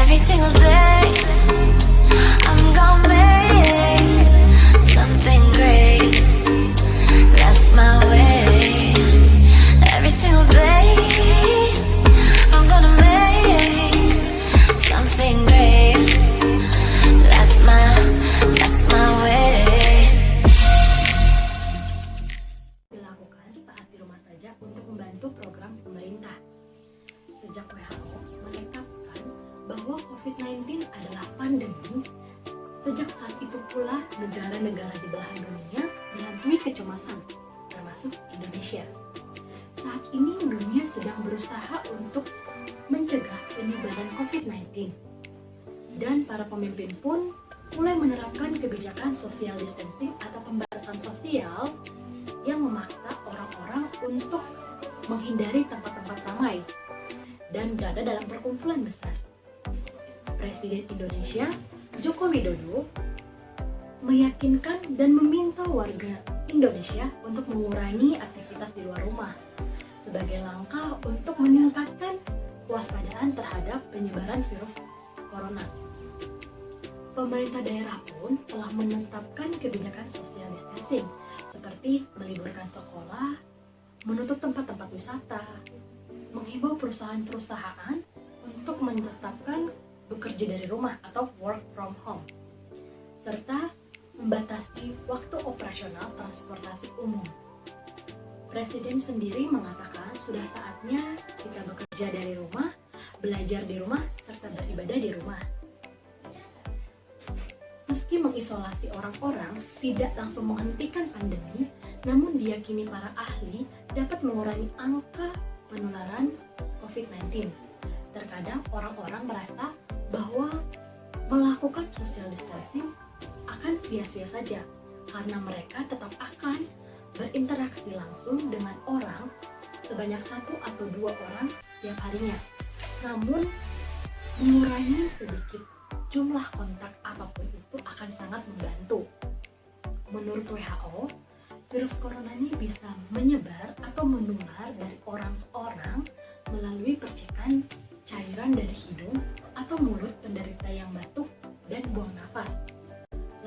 Every single day, I'm gonna make something great. That's my way. Every single day, I'm gonna make something great. That's my way. Dilakukan saat di rumah saja untuk membantu program pemerintah. Sejak WHO menetapkan bahwa COVID-19 adalah pandemi, sejak saat itu pula negara-negara di belahan dunia dihantui kecemasan, termasuk Indonesia. Saat ini dunia sedang berusaha untuk mencegah penyebaran COVID-19, dan para pemimpin pun mulai menerapkan kebijakan social distancing atau pembatasan sosial yang memaksa orang-orang untuk menghindari tempat-tempat ramai dan berada dalam perkumpulan besar. Presiden Indonesia, Joko Widodo, meyakinkan dan meminta warga Indonesia untuk mengurangi aktivitas di luar rumah sebagai langkah untuk meningkatkan kewaspadaan terhadap penyebaran virus corona. Pemerintah daerah pun telah menetapkan kebijakan social distancing seperti meliburkan sekolah, menutup tempat-tempat wisata, menghimbau perusahaan-perusahaan untuk menetapkan bekerja dari rumah atau work from home, serta membatasi waktu operasional transportasi umum. Presiden sendiri mengatakan sudah saatnya kita bekerja dari rumah, belajar di rumah, serta beribadah di rumah. Meski mengisolasi orang-orang tidak langsung menghentikan pandemi, namun diyakini para ahli dapat mengurangi angka penularan COVID-19. Terkadang orang-orang merasa bahwa melakukan social distancing akan sia-sia saja karena mereka tetap akan berinteraksi langsung dengan orang sebanyak 1 atau 2 orang setiap harinya. Namun, mengurangi sedikit jumlah kontak apapun itu akan sangat membantu. Menurut WHO, virus corona ini bisa menyebar atau menular dari orang ke orang melalui percikan cairan dari hidung atau mulut penderita yang batuk dan buang nafas.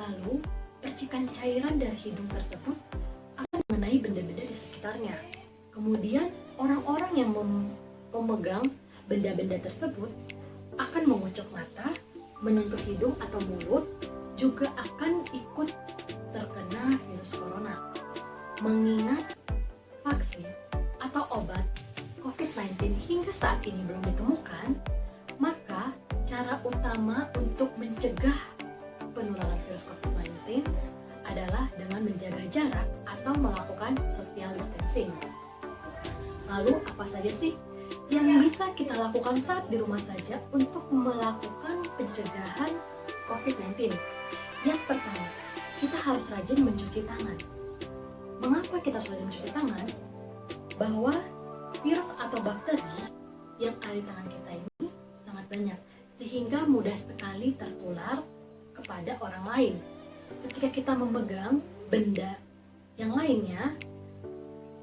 Lalu, percikan cairan dari hidung tersebut akan mengenai benda-benda di sekitarnya. Kemudian, orang-orang yang memegang benda-benda tersebut akan mengucuk mata, menyentuh hidung atau mulut, juga akan ikut terkena virus corona. Mengingat vaksin atau obat COVID-19 hingga saat ini belum ditemukan, maka cara utama untuk mencegah penularan virus COVID-19 adalah dengan menjaga jarak atau melakukan social distancing. Lalu apa saja sih yang bisa kita lakukan saat di rumah saja untuk melakukan pencegahan COVID-19? Yang pertama, kita harus rajin mencuci tangan. Mengapa kita harus rajin mencuci tangan? Bahwa virus atau bakteri yang ada di tangan kita ini sangat banyak, sehingga mudah sekali tertular kepada orang lain. Ketika kita memegang benda yang lainnya,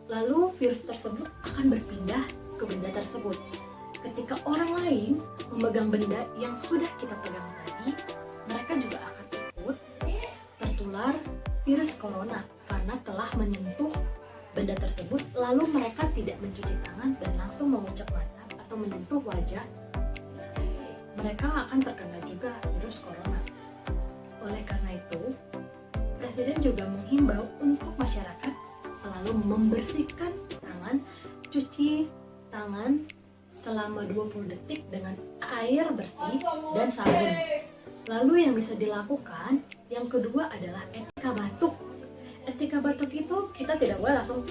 lalu virus tersebut akan berpindah ke benda tersebut. Ketika orang lain memegang benda yang sudah kita pegang tadi, mereka juga akan ikut tertular virus corona karena telah menyentuh benda tersebut, lalu mereka tidak mencuci tangan dan langsung mengucap mata atau menyentuh wajah, mereka akan terkena juga virus corona. Oleh karena itu, Presiden juga menghimbau untuk masyarakat selalu membersihkan tangan, cuci tangan selama 20 detik dengan air bersih dan sabun. Lalu yang bisa dilakukan, yang kedua adalah etika batuk. Etika batuk itu kita tidak boleh langsung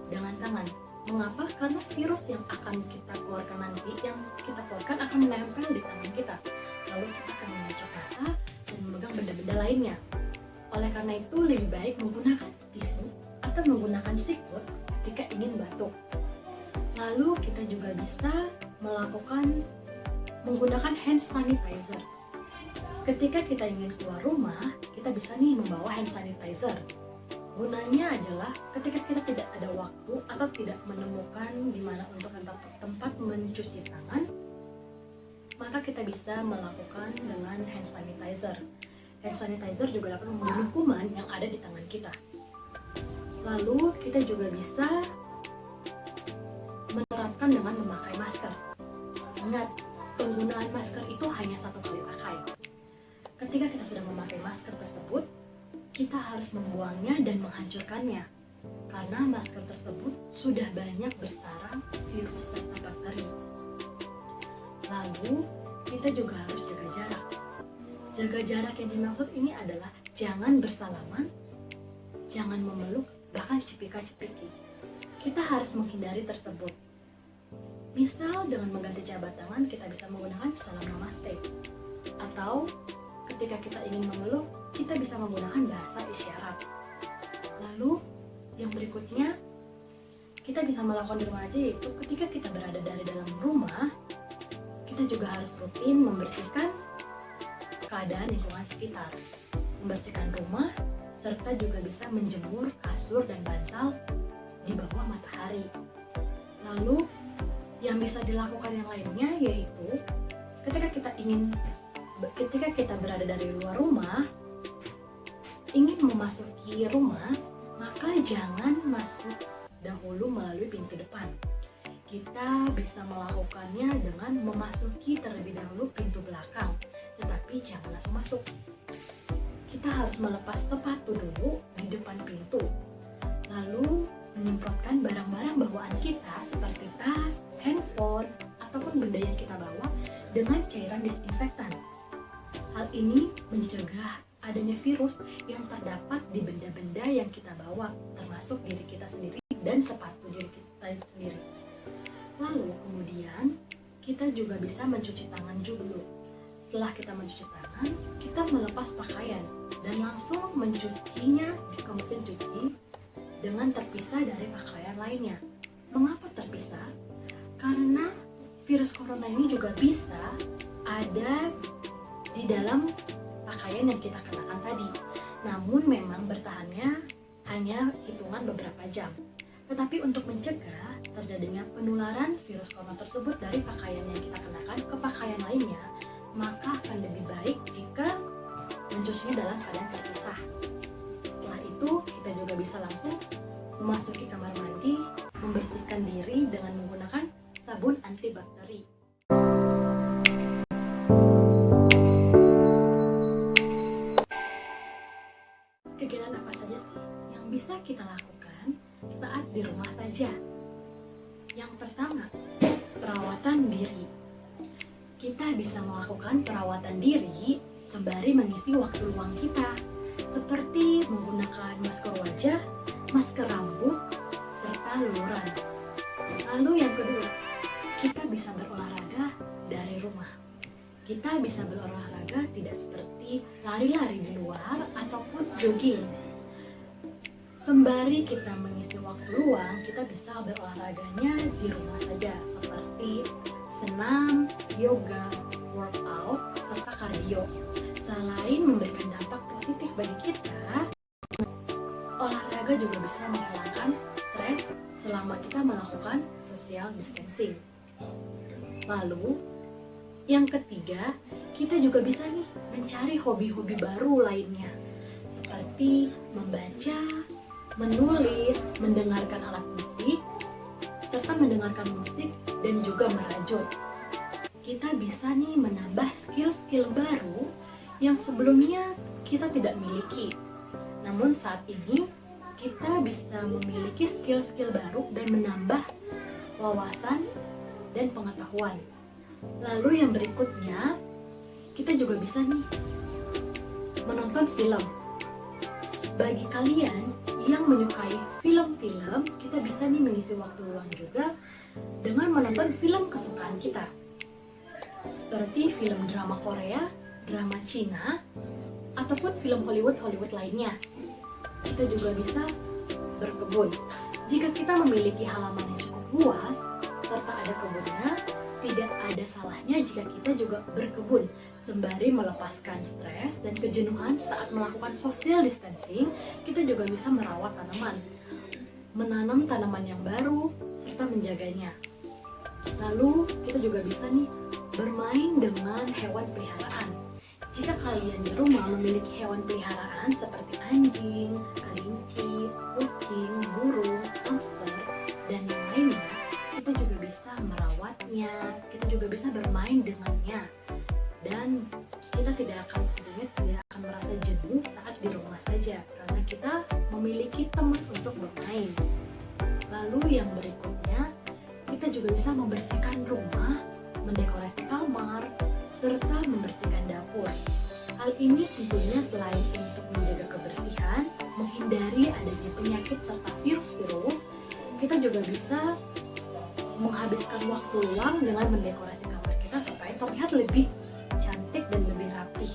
dengan tangan. Mengapa? Karena virus yang akan kita keluarkan nanti, yang kita keluarkan akan menempel di tangan kita. Lalu kita akan mengucap mata dan memegang benda-benda lainnya. Oleh karena itu lebih baik menggunakan tisu atau menggunakan sikut ketika ingin batuk. Lalu kita juga bisa menggunakan hand sanitizer. Ketika kita ingin keluar rumah, kita bisa nih membawa hand sanitizer. Gunanya adalah ketika kita tidak ada waktu atau tidak menemukan di mana untuk tempat mencuci tangan, maka kita bisa melakukan dengan hand sanitizer. Hand sanitizer juga dapat membunuh kuman yang ada di tangan kita. Lalu kita juga bisa menerapkan dengan memakai masker. Ingat, penggunaan masker itu hanya satu kali pakai. Ketika kita sudah memakai masker tersebut, kita harus membuangnya dan menghancurkannya, karena masker tersebut sudah banyak bersarang virus serta bakteri. Lalu, kita juga harus jaga jarak. Jaga jarak yang dimaksud ini adalah jangan bersalaman, jangan memeluk, bahkan cipika-cipiki. Kita harus menghindari tersebut. Misal dengan mengganti jabat tangan, kita bisa menggunakan salam namaste. Atau ketika kita ingin memeluk, kita bisa menggunakan bahasa isyarat. Lalu yang berikutnya, kita bisa melakukan di rumah aja, yaitu ketika kita berada dari dalam rumah, kita juga harus rutin membersihkan keadaan lingkungan sekitar, membersihkan rumah, serta juga bisa menjemur kasur dan bantal di bawah matahari. Lalu yang bisa dilakukan yang lainnya yaitu ketika kita berada dari luar rumah, ingin memasuki rumah, maka jangan masuk dahulu melalui pintu depan. Kita bisa melakukannya dengan memasuki terlebih dahulu pintu belakang, tetapi jangan langsung masuk. Kita harus melepas sepatu dulu di depan pintu, lalu menyemprotkan barang-barang bawaan kita seperti tas, handphone, ataupun benda yang kita bawa dengan cairan disinfektan. Hal ini mencegah adanya virus yang terdapat di benda-benda yang kita bawa, termasuk diri kita sendiri dan sepatu diri kita sendiri. Lalu kemudian kita juga bisa mencuci tangan dulu. Setelah kita mencuci tangan, kita melepas pakaian dan langsung mencucinya di mesin cuci dengan terpisah dari pakaian lainnya. Mengapa terpisah? Karena virus corona ini juga bisa ada di dalam pakaian yang kita kenakan tadi. Namun memang bertahannya hanya hitungan beberapa jam. Tetapi untuk mencegah terjadinya penularan virus corona tersebut dari pakaian yang kita kenakan ke pakaian lainnya, maka akan lebih baik jika mencucinya dalam keadaan terpisah. Setelah itu, kita juga bisa langsung memasuki kamar mandi, membersihkan diri dengan menggunakan sabun antibakteri. Kegiatan apa saja sih yang bisa kita lakukan saat di rumah saja? Yang pertama, perawatan diri. Kita bisa melakukan perawatan diri sembari mengisi waktu luang kita, seperti menggunakan masker wajah, masker rambut, serta luluran. Lalu yang kedua, kita bisa berolahraga dari rumah. Kita bisa berolahraga tidak seperti lari-lari di luar ataupun jogging. Sembari kita mengisi waktu luang, kita bisa berolahraganya di rumah saja, seperti senam, yoga, workout, serta kardio. Selain memberikan dampak positif bagi kita, olahraga juga bisa menghilangkan stres selama kita melakukan social distancing. Lalu, yang ketiga, kita juga bisa nih mencari hobi-hobi baru lainnya, seperti membaca, menulis, mendengarkan alat musik, serta mendengarkan musik dan juga merajut. Kita bisa nih menambah skill-skill baru yang sebelumnya kita tidak miliki. Namun saat ini kita bisa memiliki skill-skill baru dan menambah wawasan dan pengetahuan. Lalu yang berikutnya, kita juga bisa nih menonton film. Bagi kalian yang menyukai film-film, kita bisa nih mengisi waktu luang juga dengan menonton film kesukaan kita, seperti film drama Korea, drama Cina, ataupun film Hollywood lainnya. Kita juga bisa berkebun. Jika kita memiliki halaman yang cukup luas serta ada kebunnya, tidak ada salahnya jika kita juga berkebun sembari melepaskan stres dan kejenuhan saat melakukan social distancing. Kita juga bisa merawat tanaman, menanam tanaman yang baru serta menjaganya. Lalu kita juga bisa nih bermain dengan hewan peliharaan. Jika kalian di rumah memiliki hewan peliharaan seperti anjing, kelinci, kucing, burung, hamster, dan yang lainnya, kita juga bisa merawatnya, kita juga bisa bermain dengannya, dan kita tidak akan merasa jenuh saat di rumah saja karena kita memiliki teman untuk bermain. Lalu yang berikutnya, kita juga bisa membersihkan rumah, mendekorasi kamar, serta membersihkan dapur. Hal ini tentunya selain untuk menjaga kebersihan, menghindari adanya penyakit serta virus-virus, kita juga bisa menghabiskan waktu luang dengan mendekorasi kamar kita supaya terlihat lebih cantik dan lebih rapih.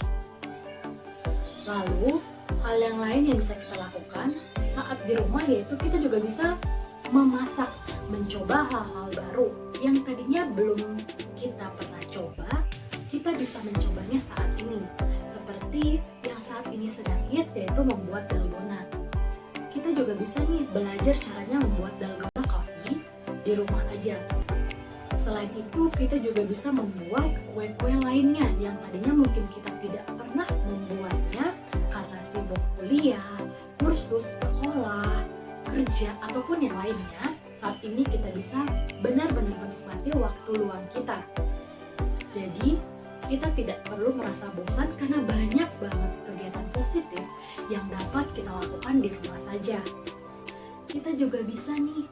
Lalu, hal yang lain yang bisa kita lakukan saat di rumah yaitu kita juga bisa memasak, mencoba hal-hal baru yang tadinya belum kita pernah coba, kita bisa mencobanya saat ini. Seperti yang saat ini sedang hits yaitu membuat dalgona. Kita juga bisa nih belajar caranya membuat dalgona coffee di rumah aja. Selain itu, kita juga bisa membuat kue-kue lainnya yang tadinya mungkin kita tidak pernah membuatnya karena sibuk kuliah, kursus, sekolah, kerja, ataupun yang lainnya. Saat ini kita bisa benar-benar menikmati waktu luang kita. Jadi, kita tidak perlu merasa bosan karena banyak banget kegiatan positif yang dapat kita lakukan di rumah saja. Kita juga bisa nih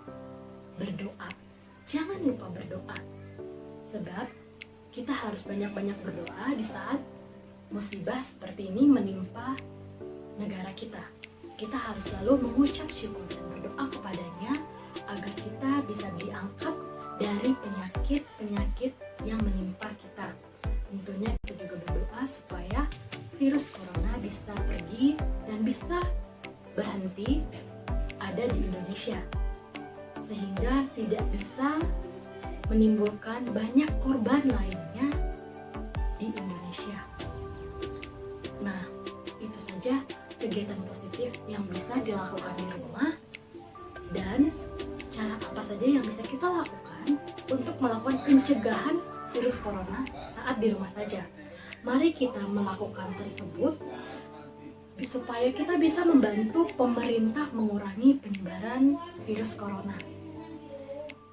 berdoa. Jangan lupa berdoa. Sebab kita harus banyak-banyak berdoa di saat musibah seperti ini menimpa negara kita. Kita harus selalu mengucap syukur dan berdoa kepadanya agar kita bisa diangkat dari penyakit-penyakit yang menimpa kita. Tentunya kita juga berdoa supaya virus corona bisa pergi dan bisa berhenti ada di Indonesia, sehingga tidak bisa menimbulkan banyak korban lainnya di Indonesia. Nah, itu saja kegiatan positif yang bisa dilakukan di rumah dan cara apa saja yang bisa kita lakukan untuk melakukan pencegahan virus corona saat di rumah saja. Mari kita melakukan tersebut supaya kita bisa membantu pemerintah mengurangi penyebaran virus corona.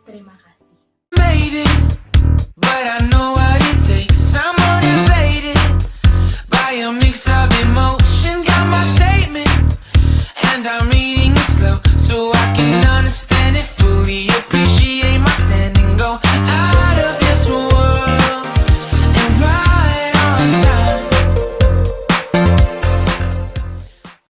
Terima kasih. But I know